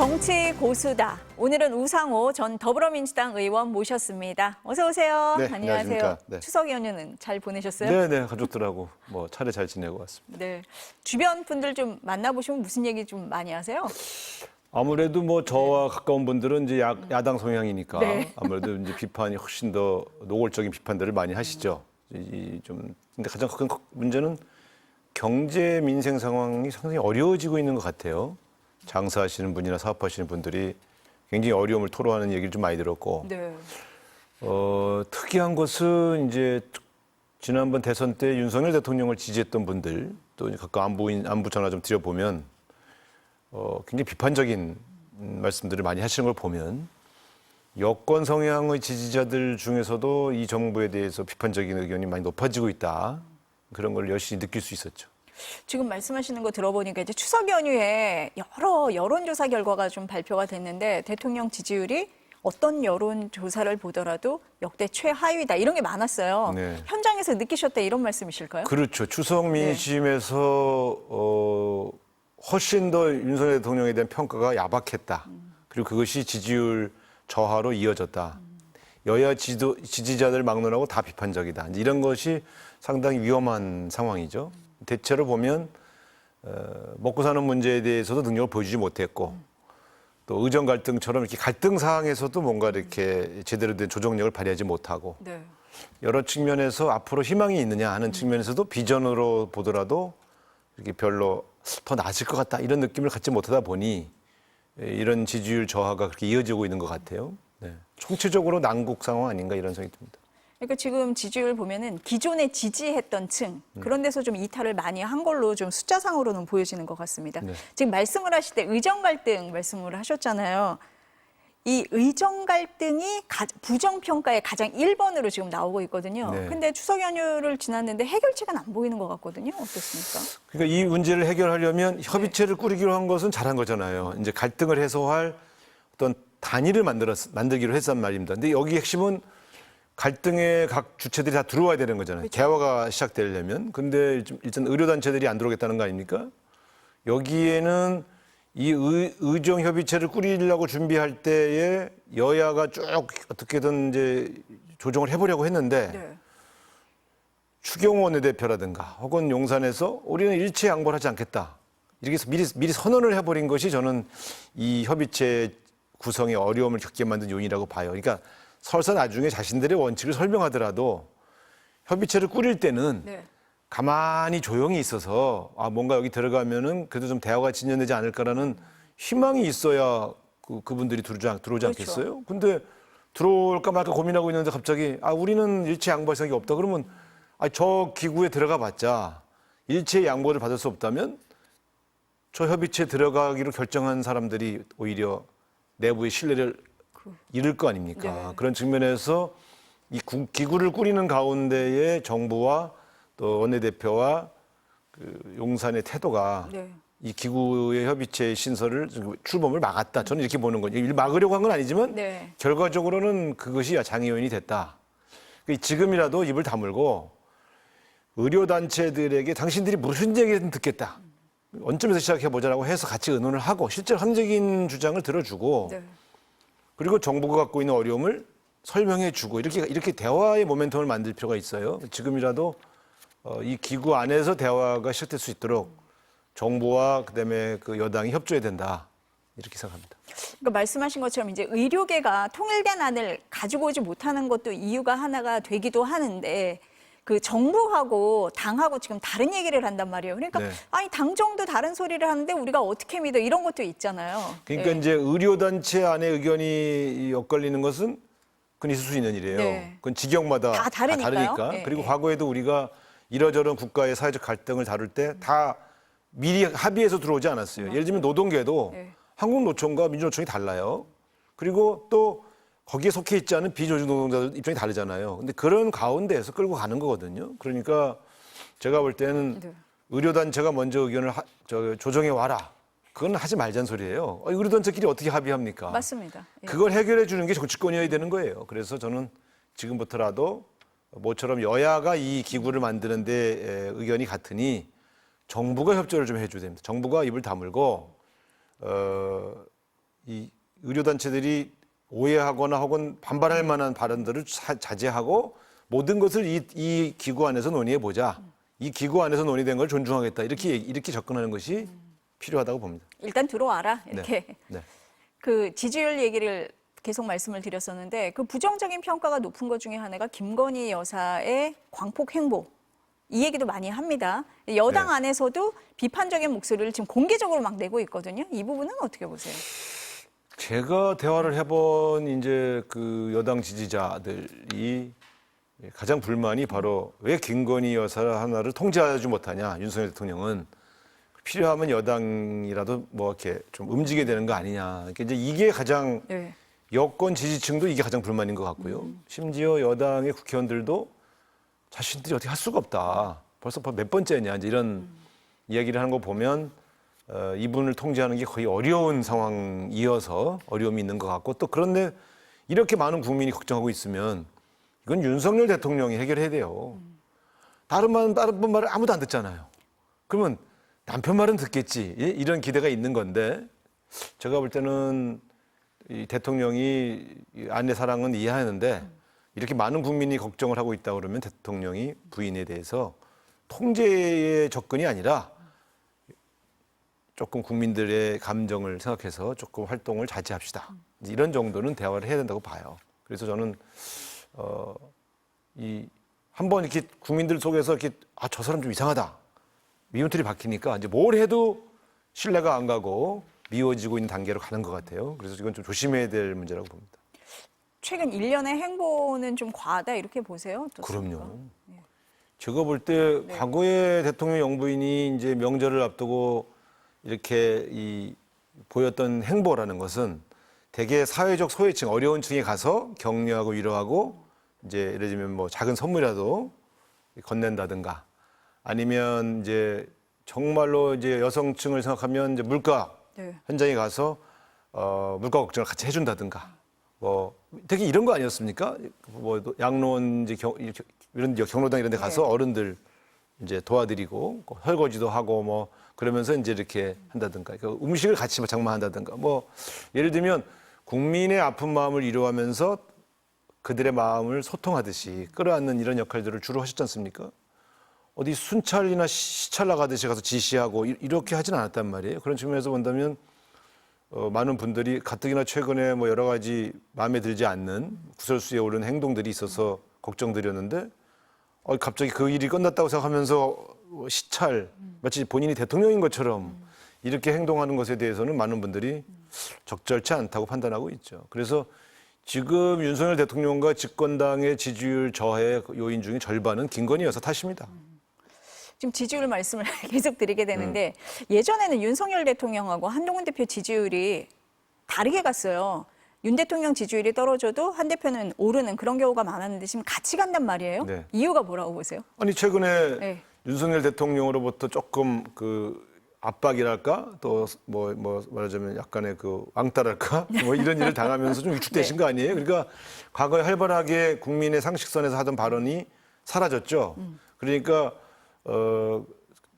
정치 고수다. 오늘은 우상호 전 더불어민주당 의원 모셨습니다. 어서 오세요. 네, 안녕하세요. 안녕하십니까. 네. 추석 연휴는 잘 보내셨어요? 네네, 가족들하고 차례 잘 지내고 왔습니다. 네. 주변 분들 좀 만나보시면 무슨 얘기 좀 많이 하세요? 아무래도 저와 가까운 분들은 이제 야당 성향이니까 네. 아무래도 이제 비판이 훨씬 더 노골적인 비판들을 많이 하시죠. 근데 가장 큰 문제는 경제 민생 상황이 상당히 어려워지고 있는 것 같아요. 장사하시는 분이나 사업하시는 분들이 굉장히 어려움을 토로하는 얘기를 좀 많이 들었고, 네. 특이한 것은 이제 지난번 대선 때 윤석열 대통령을 지지했던 분들 또 각각 안부 전화 좀 드려보면 굉장히 비판적인 말씀들을 많이 하시는 걸 보면 여권 성향의 지지자들 중에서도 이 정부에 대해서 비판적인 의견이 많이 높아지고 있다. 그런 걸 열심히 느낄 수 있었죠. 지금 말씀하시는 거 들어보니까 이제 추석 연휴에 여러 여론조사 결과가 좀 발표가 됐는데 대통령 지지율이 어떤 여론조사를 보더라도 역대 최하위다. 이런 게 많았어요. 네. 현장에서 느끼셨다 이런 말씀이실까요? 그렇죠. 추석 민심에서 훨씬 더 윤석열 대통령에 대한 평가가 야박했다. 그리고 그것이 지지율 저하로 이어졌다. 여야 지지자들 막론하고 다 비판적이다. 이제 이런 것이 상당히 위험한 상황이죠. 대체로 보면 먹고 사는 문제에 대해서도 능력을 보여주지 못했고 또 의정 갈등처럼 이렇게 갈등 사항에서도 뭔가 이렇게 제대로 된 조정력을 발휘하지 못하고 네. 여러 측면에서 앞으로 희망이 있느냐 하는 측면에서도 비전으로 보더라도 이렇게 별로 더 나아질 것 같다 이런 느낌을 갖지 못하다 보니 이런 지지율 저하가 그렇게 이어지고 있는 것 같아요. 네. 총체적으로 난국 상황 아닌가 이런 생각이 듭니다. 그러니까 지금 지지율 보면은 기존에 지지했던 층 그런 데서 좀 이탈을 많이 한 걸로 좀 숫자상으로는 보여지는 것 같습니다. 네. 지금 말씀을 하실 때 의정 갈등 말씀을 하셨잖아요. 이 의정 갈등이 부정평가의 가장 1번으로 지금 나오고 있거든요. 네. 근데 추석 연휴를 지났는데 해결책은 안 보이는 것 같거든요. 어떻습니까? 그러니까 이 문제를 해결하려면 협의체를 꾸리기로 한 것은 잘한 거잖아요. 이제 갈등을 해소할 어떤 단위를 만들기로 했단 말입니다. 근데 여기 핵심은 갈등의 각 주체들이 다 들어와야 되는 거잖아요. 그렇죠. 대화가 시작되려면. 근데 일단 의료단체들이 안 들어오겠다는 거 아닙니까? 여기에는 이 의정 협의체를 꾸리려고 준비할 때에 여야가 쭉 어떻게든 이제 조정을 해보려고 했는데 네. 추경호 원내대표라든가 혹은 용산에서 우리는 일체 양보를 하지 않겠다. 이렇게 해서 미리 선언을 해버린 것이 저는 이 협의체 구성에 어려움을 겪게 만든 요인이라고 봐요. 그러니까 설사 나중에 자신들의 원칙을 설명하더라도 협의체를 꾸릴 때는 네. 가만히 조용히 있어서 뭔가 여기 들어가면은 그래도 좀 대화가 진전되지 않을까라는 희망이 있어야 그분들이 들어오지 그렇죠. 않겠어요? 근데 들어올까 말까 고민하고 있는데 갑자기 우리는 일체 양보할 생각이 없다. 그러면 저 기구에 들어가 봤자 일체 양보를 받을 수 없다면 저 협의체에 들어가기로 결정한 사람들이 오히려 내부의 신뢰를 잃을 거 아닙니까? 네. 그런 측면에서 이 기구를 꾸리는 가운데에 정부와 또 원내대표와 그 용산의 태도가 네. 이 기구의 협의체 신설을 출범을 막았다. 저는 이렇게 보는 거죠. 막으려고 한 건 아니지만 네. 결과적으로는 그것이 장애 요인이 됐다. 지금이라도 입을 다물고 의료단체들에게 당신들이 무슨 얘기든 듣겠다. 원점에서 시작해보자라고 해서 같이 의논을 하고 실제로 합리적인 주장을 들어주고 네. 그리고 정부가 갖고 있는 어려움을 설명해주고 이렇게 대화의 모멘텀을 만들 필요가 있어요. 지금이라도 이 기구 안에서 대화가 시작될 수 있도록 정부와 그다음에 그 여당이 협조해야 된다 이렇게 생각합니다. 그러니까 말씀하신 것처럼 이제 의료계가 통일된 안을 가지고 오지 못하는 것도 이유가 하나가 되기도 하는데 그 정부하고 당하고 지금 다른 얘기를 한단 말이에요. 그러니까 네. 당정도 다른 소리를 하는데 우리가 어떻게 믿어 이런 것도 있잖아요. 그러니까 네. 이제 의료단체 안에 의견이 엇갈리는 것은 그건 있을 수 있는 일이에요. 네. 그건 지역마다 다 다르니까요. 네, 그리고 네. 과거에도 우리가 이러저런 국가의 사회적 갈등을 다룰 때 다 미리 합의해서 들어오지 않았어요. 예를 들면 노동계도 네. 한국노총과 민주노총이 달라요. 그리고 또 거기에 속해 있지 않은 비조직 노동자들 입장이 다르잖아요. 근데 그런 가운데에서 끌고 가는 거거든요. 그러니까 제가 볼 때는 네. 의료단체가 먼저 의견을 조정해 와라. 그건 하지 말자는 소리예요. 의료단체끼리 어떻게 합의합니까? 맞습니다. 예. 그걸 해결해 주는 게 정치권이어야 되는 거예요. 그래서 저는 지금부터라도 모처럼 여야가 이 기구를 만드는 데 의견이 같으니 정부가 협조를 좀 해줘야 됩니다. 정부가 입을 다물고 의료단체들이 오해하거나 혹은 반발할 만한 발언들을 자제하고 모든 것을 이 기구 안에서 논의해 보자. 이 기구 안에서 논의된 걸 존중하겠다. 이렇게 접근하는 것이 필요하다고 봅니다. 일단 들어와라 이렇게. 네. 그 지지율 얘기를 계속 말씀을 드렸었는데 그 부정적인 평가가 높은 것 중에 하나가 김건희 여사의 광폭 행보. 이 얘기도 많이 합니다. 여당 네. 안에서도 비판적인 목소리를 지금 공개적으로 막 내고 있거든요. 이 부분은 어떻게 보세요? 제가 대화를 해본 이제 그 여당 지지자들이 가장 불만이 바로 왜 김건희 여사 하나를 통제하지 못하냐, 윤석열 대통령은. 필요하면 여당이라도 뭐 이렇게 좀 움직여야 되는 거 아니냐. 그러니까 이제 이게 가장 네. 여권 지지층도 이게 가장 불만인 것 같고요. 심지어 여당의 국회의원들도 자신들이 어떻게 할 수가 없다. 벌써 몇 번째냐. 이제 이런 이야기를 하는 거 보면 이분을 통제하는 게 거의 어려운 상황이어서 어려움이 있는 것 같고 또 그런데 이렇게 많은 국민이 걱정하고 있으면 이건 윤석열 대통령이 해결해야 돼요. 다른 분 말을 아무도 안 듣잖아요. 그러면 남편 말은 듣겠지. 예? 이런 기대가 있는 건데 제가 볼 때는 이 대통령이 아내 사랑은 이해하는데 이렇게 많은 국민이 걱정을 하고 있다 그러면 대통령이 부인에 대해서 통제의 접근이 아니라 조금 국민들의 감정을 생각해서 조금 활동을 자제합시다. 이런 정도는 대화를 해야 된다고 봐요. 그래서 저는 이 한번 이렇게 국민들 속에서 이렇게 저 사람 좀 이상하다. 미움틀이 박히니까 이제 뭘 해도 신뢰가 안 가고 미워지고 있는 단계로 가는 것 같아요. 그래서 이건 좀 조심해야 될 문제라고 봅니다. 최근 1년의 행보는 좀 과하다 이렇게 보세요? 어떻습니까? 그럼요. 제가 볼 때 과거에 대통령 영부인이 이제 명절을 앞두고 이렇게 보였던 행보라는 것은 대개 사회적 소외층, 어려운 층에 가서 격려하고 위로하고 이제 예를 들면 뭐 작은 선물이라도 건넨다든가 아니면 이제 정말로 이제 여성층을 생각하면 이제 물가 네. 현장에 가서 물가 걱정을 같이 해준다든가 뭐 되게 이런 거 아니었습니까? 뭐 양로원 이제 이런 경로당 이런 데 가서 어른들 이제 도와드리고 설거지도 하고 뭐 그러면서 이제 이렇게 한다든가 그러니까 음식을 같이 장만한다든가 뭐 예를 들면 국민의 아픈 마음을 위로하면서 그들의 마음을 소통하듯이 끌어안는 이런 역할들을 주로 하셨지 않습니까? 어디 순찰이나 시찰 나가듯이 가서 지시하고 이렇게 하진 않았단 말이에요. 그런 측면에서 본다면 많은 분들이 가뜩이나 최근에 뭐 여러 가지 마음에 들지 않는 구설수에 오른 행동들이 있어서 걱정드렸는데 갑자기 그 일이 끝났다고 생각하면서 시찰 마치 본인이 대통령인 것처럼 이렇게 행동하는 것에 대해서는 많은 분들이 적절치 않다고 판단하고 있죠. 그래서 지금 윤석열 대통령과 집권당의 지지율 저해 요인 중에 절반은 김건희 여사 탓입니다. 지금 지지율 말씀을 계속 드리게 되는데 예전에는 윤석열 대통령하고 한동훈 대표 지지율이 다르게 갔어요. 윤 대통령 지지율이 떨어져도 한 대표는 오르는 그런 경우가 많았는데 지금 같이 간단 말이에요. 네. 이유가 뭐라고 보세요? 아니 최근에 네. 윤석열 대통령으로부터 조금 그 압박이랄까 또 뭐 말하자면 약간의 그 왕따랄까 뭐 이런 일을 당하면서 좀 위축되신 거 아니에요? 그러니까 과거에 활발하게 국민의 상식선에서 하던 발언이 사라졌죠. 그러니까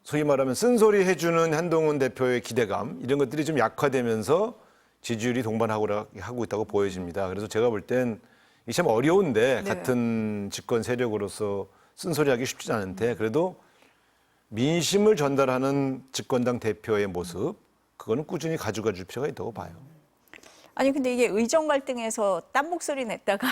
소위 말하면 쓴소리 해주는 한동훈 대표의 기대감 이런 것들이 좀 약화되면서 지지율이 동반하고 있다고 보여집니다. 그래서 제가 볼 땐 이게 참 어려운데 네. 같은 집권 세력으로서 쓴소리하기 쉽지 않은데 그래도 민심을 전달하는 집권당 대표의 모습 그거는 꾸준히 가져가 줄 필요가 있다고 봐요. 아니 근데 이게 의정 갈등에서 딴 목소리 냈다가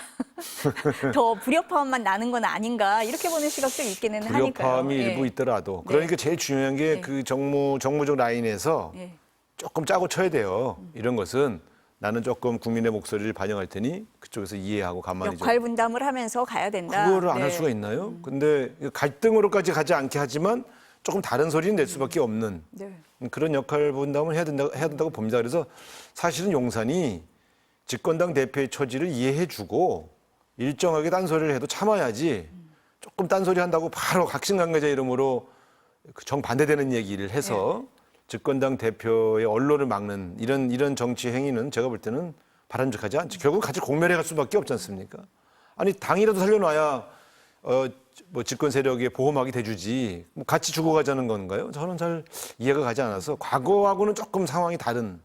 더 불협화음만 나는 건 아닌가 이렇게 보는 시각도 있기는 하니까요. 불협화음이 일부 있더라도 그러니까 제일 중요한 게 그 정무적 라인에서 예. 조금 짜고 쳐야 돼요. 이런 것은 나는 조금 국민의 목소리를 반영할 테니 그쪽에서 이해하고 가만히 좀. 역할 분담을 하면서 가야 된다. 그거를 안 할 수가 있나요? 근데 갈등으로까지 가지 않게 하지만 조금 다른 소리는 낼 수밖에 없는 네. 그런 역할 분담을 해야 된다고 봅니다. 그래서 사실은 용산이 집권당 대표의 처지를 이해해주고 일정하게 딴소리를 해도 참아야지 조금 딴소리 한다고 바로 각신관계자 이름으로 정반대되는 얘기를 해서 집권당 대표의 언론을 막는 이런 정치 행위는 제가 볼 때는 바람직하지 않죠. 결국 같이 공멸해 갈 수밖에 없지 않습니까? 아니 당이라도 살려놔야 뭐 집권 세력의 보호막이 돼주지 뭐 같이 죽어가자는 건가요? 저는 잘 이해가 가지 않아서 과거하고는 조금 상황이 다른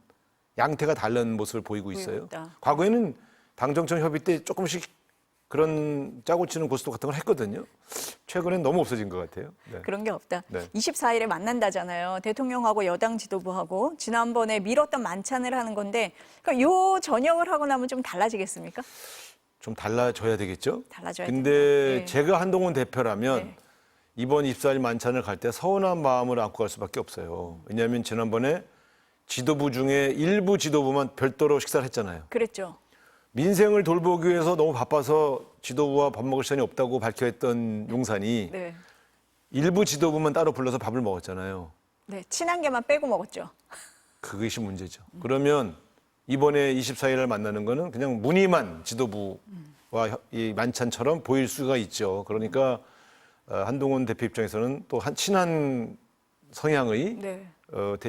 양태가 다른 모습을 보이고 있어요. 있다. 과거에는 당정청 협의 때 조금씩 그런 짜고 치는 고스톱 같은 걸 했거든요. 최근엔 너무 없어진 것 같아요. 네. 그런 게 없다. 네. 24일에 만난다잖아요. 대통령하고 여당 지도부하고 지난번에 미뤘던 만찬을 하는 건데 그러니까 요 저녁을 하고 나면 좀 달라지겠습니까? 좀 달라져야 되겠죠? 달라져야 근데 된다. 네. 제가 한동훈 대표라면 네. 이번 24일 만찬을 갈 때 서운한 마음을 안고 갈 수밖에 없어요. 왜냐하면 지난번에 지도부 중에 일부 지도부만 별도로 식사를 했잖아요. 그랬죠. 민생을 돌보기 위해서 너무 바빠서 지도부와 밥 먹을 시간이 없다고 밝혀했던 용산이 네. 일부 지도부만 따로 불러서 밥을 먹었잖아요. 네. 친한 게만 빼고 먹었죠. 그것이 문제죠. 그러면 이번에 24일을 만나는 거는 그냥 무늬만 지도부와 이 만찬처럼 보일 수가 있죠. 그러니까 한동훈 대표 입장에서는 또 한 친한 성향의 네.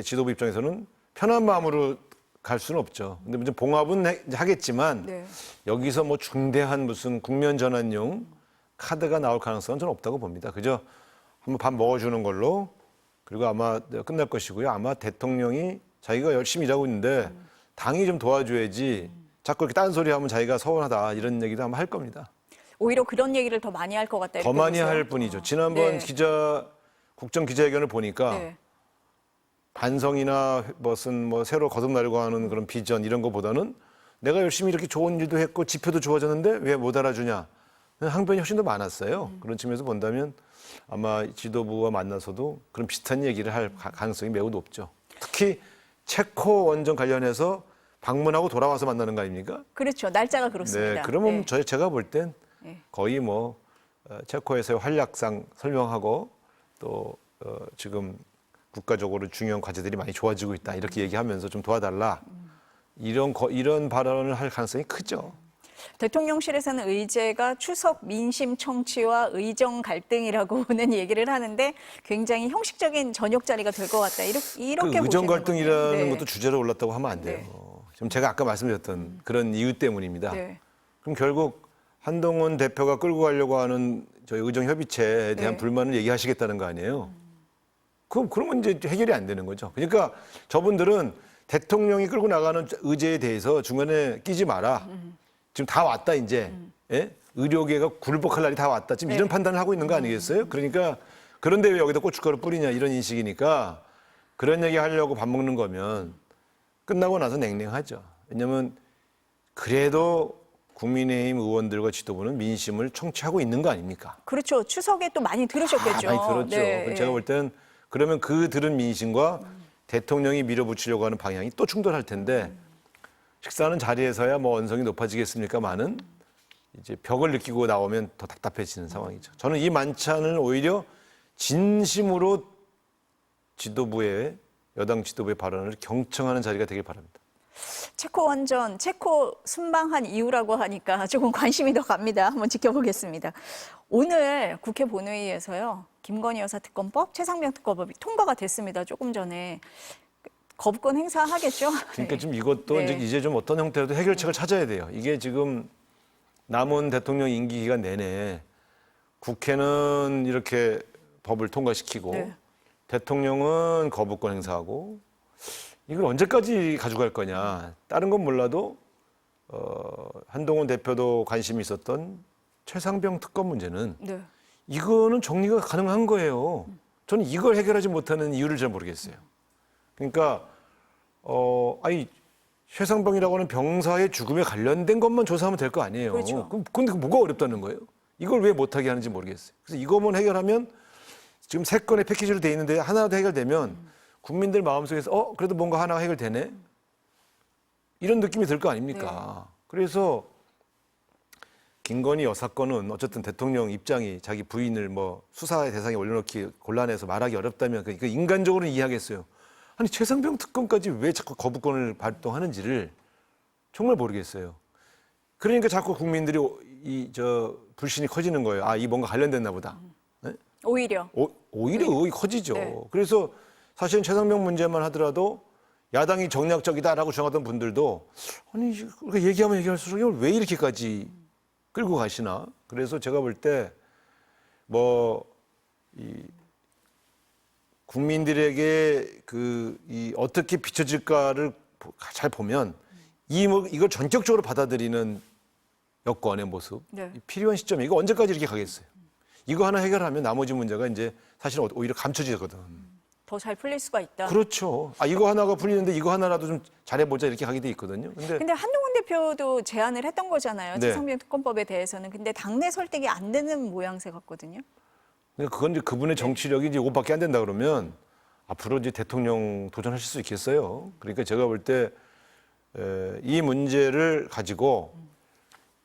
지도부 입장에서는 편한 마음으로 갈 수는 없죠. 근데 이제 봉합은 하겠지만 네. 여기서 뭐 중대한 무슨 국면 전환용 카드가 나올 가능성은 저는 없다고 봅니다. 그저 한번 밥 먹어주는 걸로 그리고 아마 끝날 것이고요. 아마 대통령이 자기가 열심히 일하고 있는데 당이 좀 도와줘야지 자꾸 이렇게 딴소리 하면 자기가 서운하다 이런 얘기도 아마 할 겁니다. 오히려 그런 얘기를 더 많이 할 것 같다. 더 이렇게 많이 보세요. 할 뿐이죠. 지난번 네. 국정 기자회견을 보니까 네. 반성이나 무슨 뭐 새로 거듭나려고 하는 그런 비전 이런 거보다는 내가 열심히 이렇게 좋은 일도 했고 지표도 좋아졌는데 왜 못 알아주냐. 항변이 훨씬 더 많았어요. 그런 측면에서 본다면 아마 지도부와 만나서도 그런 비슷한 얘기를 할 가능성이 매우 높죠. 특히 체코 원전 관련해서 방문하고 돌아와서 만나는 거 아닙니까? 그렇죠. 날짜가 그렇습니다. 네, 그러면 네. 제가 볼 땐 네. 거의 뭐 체코에서의 활약상 설명하고 또 지금 국가적으로 중요한 과제들이 많이 좋아지고 있다 이렇게 얘기하면서 좀 도와달라 이런 발언을 할 가능성이 크죠. 대통령실에서는 의제가 추석 민심 청취와 의정 갈등이라고는 얘기를 하는데 굉장히 형식적인 저녁 자리가 될 것 같다. 이렇게 그 의정 보시는 갈등이라는 거네요. 네. 것도 주제로 올랐다고 하면 안 돼요. 지금 제가 아까 말씀드렸던 그런 이유 때문입니다. 네. 그럼 결국 한동훈 대표가 끌고 가려고 하는 저희 의정 협의체에 대한 네. 불만을 얘기하시겠다는 거 아니에요? 그러면 이제 해결이 안 되는 거죠. 그러니까 저분들은 대통령이 끌고 나가는 의제에 대해서 중간에 끼지 마라. 지금 다 왔다 이제. 예? 의료계가 굴복할 날이 다 왔다. 지금 네. 이런 판단을 하고 있는 거 아니겠어요? 그러니까 그런데 왜 여기다 고춧가루 뿌리냐 이런 인식이니까 그런 얘기 하려고 밥 먹는 거면 끝나고 나서 냉랭하죠. 왜냐하면 그래도 국민의힘 의원들과 지도부는 민심을 청취하고 있는 거 아닙니까? 그렇죠. 추석에 또 많이 들으셨겠죠. 많이 들었죠. 네. 그럼 제가 볼 때는 그러면 그 들은 민심과 대통령이 밀어붙이려고 하는 방향이 또 충돌할 텐데 식사하는 자리에서야 뭐 언성이 높아지겠습니까만은 이제 벽을 느끼고 나오면 더 답답해지는 상황이죠. 저는 이 만찬을 오히려 진심으로 여당 지도부의 발언을 경청하는 자리가 되길 바랍니다. 체코 원전, 체코 순방한 이유라고 하니까 조금 관심이 더 갑니다. 한번 지켜보겠습니다. 오늘 국회 본회의에서요. 김건희 여사 특검법, 최상병 특검법이 통과가 됐습니다. 조금 전에. 거부권 행사하겠죠? 그러니까 네. 좀 이것도 네. 이제 좀 어떤 형태로도 해결책을 찾아야 돼요. 이게 지금 남은 대통령 임기 기간 내내 국회는 이렇게 법을 통과시키고 네. 대통령은 거부권 행사하고 이걸 언제까지 가져갈 거냐. 다른 건 몰라도 한동훈 대표도 관심이 있었던 최상병 특검 문제는 네. 이거는 정리가 가능한 거예요. 저는 이걸 해결하지 못하는 이유를 잘 모르겠어요. 그러니까 최상병이라고 하는 병사의 죽음에 관련된 것만 조사하면 될 거 아니에요. 그렇죠. 근데 뭐가 어렵다는 거예요? 이걸 왜 못하게 하는지 모르겠어요. 그래서 이것만 해결하면 지금 세 건의 패키지로 돼 있는데 하나라도 해결되면 국민들 마음속에서 그래도 뭔가 하나가 해결되네? 이런 느낌이 들 거 아닙니까? 그래서 김건희 여사 건은 어쨌든 대통령 입장이 자기 부인을 뭐 수사의 대상에 올려놓기 곤란해서 말하기 어렵다면 그 인간적으로는 이해하겠어요. 아니 최상병 특검까지 왜 자꾸 거부권을 발동하는지를 정말 모르겠어요. 그러니까 자꾸 국민들이 불신이 커지는 거예요. 이 뭔가 관련됐나 보다. 네? 오히려. 오히려 의혹이 커지죠. 네. 그래서 사실은 최상병 문제만 하더라도 야당이 정략적이다라고 주장하던 분들도 아니 얘기하면 얘기할수록 이걸 왜 이렇게까지 끌고 가시나. 그래서 제가 볼 때 국민들에게 어떻게 비춰질까를 잘 보면 이걸 전격적으로 받아들이는 여권의 모습, 네. 필요한 시점에 이거 언제까지 이렇게 가겠어요? 이거 하나 해결하면 나머지 문제가 이제 사실은 오히려 감춰지거든. 더 잘 풀릴 수가 있다. 그렇죠. 이거 하나가 풀리는데 이거 하나라도 좀 잘해보자 이렇게 가게 돼 있거든요. 근데 한동훈 대표도 제안을 했던 거잖아요. 네. 최상병 특검법에 대해서는. 근데 당내 설득이 안 되는 모양새 같거든요. 근데 그건 이제 그분의 정치력이 이제 이것밖에 안 된다 그러면 앞으로 이제 대통령 도전하실 수 있겠어요. 그러니까 제가 볼 때 이 문제를 가지고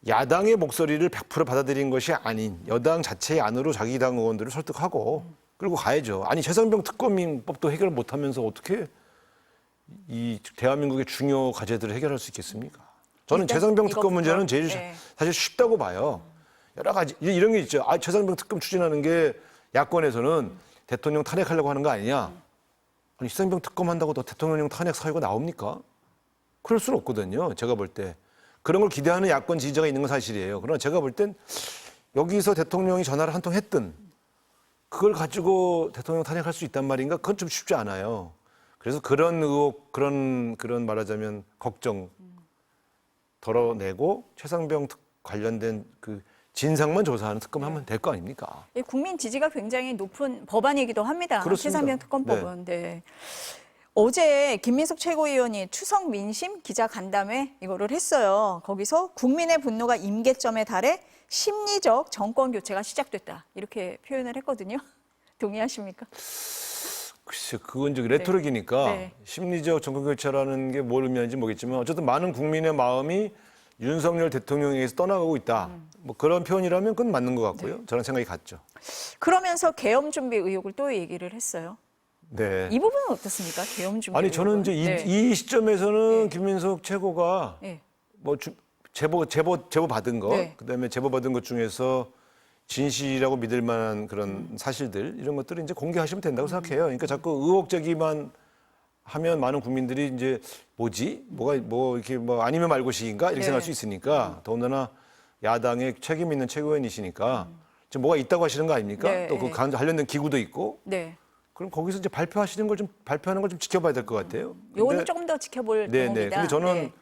야당의 목소리를 100% 받아들인 것이 아닌 여당 자체의 안으로 자기 당 의원들을 설득하고 끌고 가야죠. 아니 최상병 특검법도 해결 못하면서 어떻게 이 대한민국의 중요 과제들을 해결할 수 있겠습니까? 저는 일단 최상병 특검 이것부터, 문제는 제일 네. 사실 쉽다고 봐요. 여러 가지 이런 게 있죠. 최상병 특검 추진하는 게 야권에서는 대통령 탄핵하려고 하는 거 아니냐? 아니 최상병 특검 한다고 또 대통령 탄핵 사유가 나옵니까? 그럴 수는 없거든요. 제가 볼 때. 그런 걸 기대하는 야권 지지자가 있는 건 사실이에요. 그러나 제가 볼 땐 여기서 대통령이 전화를 한 통 했든 그걸 가지고 대통령 탄핵할 수 있단 말인가? 그건 좀 쉽지 않아요. 그래서 그런 의혹, 그런 말하자면 걱정 덜어내고 최상병 관련된 그 진상만 조사하는 특검하면 될 거 아닙니까? 국민 지지가 굉장히 높은 법안이기도 합니다. 그렇습니다. 최상병 특검법은. 네. 어제 김민석 최고위원이 추석 민심 기자 간담회 이거를 했어요. 거기서 국민의 분노가 임계점에 달해 심리적 정권 교체가 시작됐다. 이렇게 표현을 했거든요. 동의하십니까? 글쎄, 그건 이제 레토릭이니까 네. 심리적 정권 교체라는 게 뭘 의미하는지 모르겠지만 어쨌든 많은 국민의 마음이 윤석열 대통령에게서 떠나가고 있다. 뭐 그런 표현이라면 그건 맞는 것 같고요. 네. 저는 생각이 같죠. 그러면서 계엄 준비 의혹을 또 얘기를 했어요. 네. 이 부분은 어떻습니까? 계엄 준비 아니 저는 의혹은? 이제 네. 이 시점에서는 네. 김민석 최고가 네. 뭐 제보 받은 거, 네. 그다음에 제보 받은 것 중에서 진실이라고 믿을 만한 그런 사실들 이런 것들을 이제 공개하시면 된다고 생각해요. 그러니까 자꾸 의혹 제기만 하면 많은 국민들이 이제 뭐지? 뭐 이렇게 뭐 아니면 말고식인가 이렇게 네. 생각할 수 있으니까 더군다나 야당의 책임 있는 최고위원이시니까 지금 뭐가 있다고 하시는 거 아닙니까? 네. 또 그 관련된 기구도 있고 네. 그럼 거기서 이제 발표하는 걸 좀 지켜봐야 될 것 같아요. 요거는 근데- 조금 더 지켜볼 네, 대목이다. 네. 근데 저는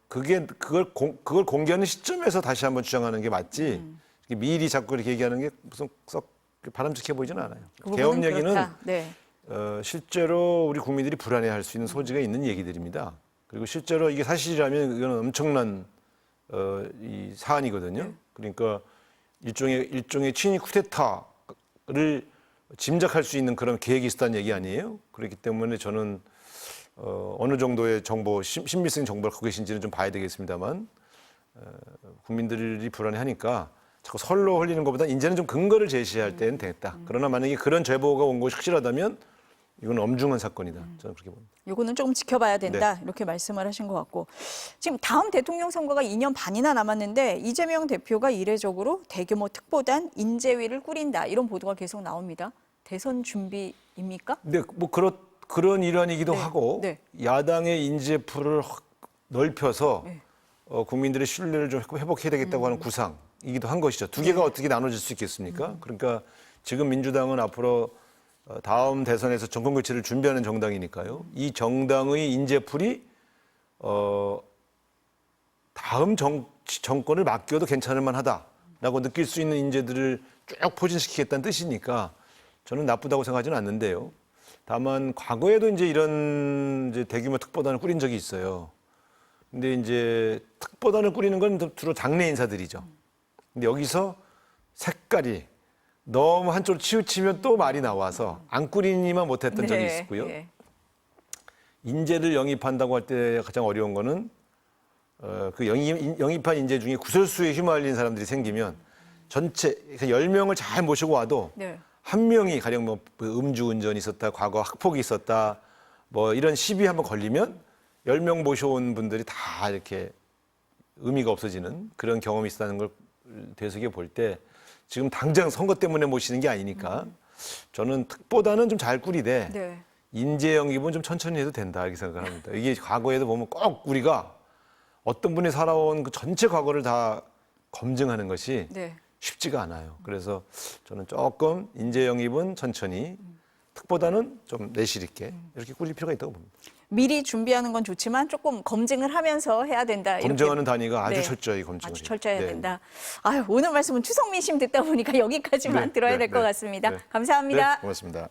네. 그걸 공개하는 시점에서 다시 한번 주장하는 게 맞지. 미리 자꾸 이렇게 얘기하는 게 무슨 썩 바람직해 보이지는 않아요. 그 부분은 계엄 얘기는 그렇다. 네. 실제로 우리 국민들이 불안해할 수 있는 소지가 있는 얘기들입니다. 그리고 실제로 이게 사실이라면 이건 엄청난 이 사안이거든요. 그러니까 일종의 친위 쿠데타를 짐작할 수 있는 그런 계획이 있었다는 얘기 아니에요? 그렇기 때문에 저는 어느 정도의 정보, 신빙성 정보를 갖고 계신지는 좀 봐야 되겠습니다만 국민들이 불안해하니까 자꾸 설로 흘리는 것보다 이제는 좀 근거를 제시할 때는 됐다. 그러나 만약에 그런 제보가 온 것이 확실하다면 이건 엄중한 사건이다. 저는 그렇게 봅니다. 요거는 조금 지켜봐야 된다. 네. 이렇게 말씀을 하신 것 같고. 지금 다음 대통령 선거가 2년 반이나 남았는데 이재명 대표가 이례적으로 대규모 특보단 인재위를 꾸린다. 이런 보도가 계속 나옵니다. 대선 준비입니까? 근데 뭐 그런 일환이기도 네. 하고 네. 야당의 인재풀을 넓혀서 네. 국민들의 신뢰를 좀 회복해야 되겠다고 하는 구상이기도 한 것이죠. 두 개가 어떻게 나눠질 수 있겠습니까? 그러니까 지금 민주당은 앞으로 다음 대선에서 정권 교체를 준비하는 정당이니까요. 이 정당의 인재풀이 다음 정권을 맡겨도 괜찮을 만하다라고 느낄 수 있는 인재들을 쭉 포진시키겠다는 뜻이니까 저는 나쁘다고 생각하지는 않는데요. 다만 과거에도 이제 이런 이제 대규모 특보단을 꾸린 적이 있어요. 근데 이제 특보단을 꾸리는 건 주로 당내 인사들이죠. 근데 여기서 색깔이 너무 한쪽으로 치우치면 또 말이 나와서 안 꾸리니만 못했던 적이 있었고요. 네. 인재를 영입한다고 할 때 가장 어려운 거는 그 영입한 인재 중에 구설수에 휘말린 사람들이 생기면 전체 10명을 잘 모시고 와도 네. 한 명이 가령 뭐 음주운전이 있었다, 과거 학폭이 있었다, 뭐 이런 시비 한번 걸리면 10명 모셔온 분들이 다 이렇게 의미가 없어지는 그런 경험이 있었다는 걸 되새겨 볼 때 지금 당장 선거 때문에 모시는 게 아니니까 저는 특보다는 좀 잘 꾸리되 네. 인재 영입은 좀 천천히 해도 된다 이렇게 생각합니다. 이게 과거에도 보면 꼭 우리가 어떤 분이 살아온 그 전체 과거를 다 검증하는 것이 네. 쉽지가 않아요. 그래서 저는 조금 인재 영입은 천천히 특보다는 좀 내실 있게 이렇게 꾸릴 필요가 있다고 봅니다. 미리 준비하는 건 좋지만 조금 검증을 하면서 해야 된다. 이렇게. 검증하는 단위가 아주 네. 철저히 검증을 아주 해요. 철저해야 네. 된다. 아유, 오늘 말씀은 추석 민심 듣다 보니까 여기까지만 네, 들어야 네, 될 것 네, 같습니다. 네. 감사합니다. 네, 고맙습니다.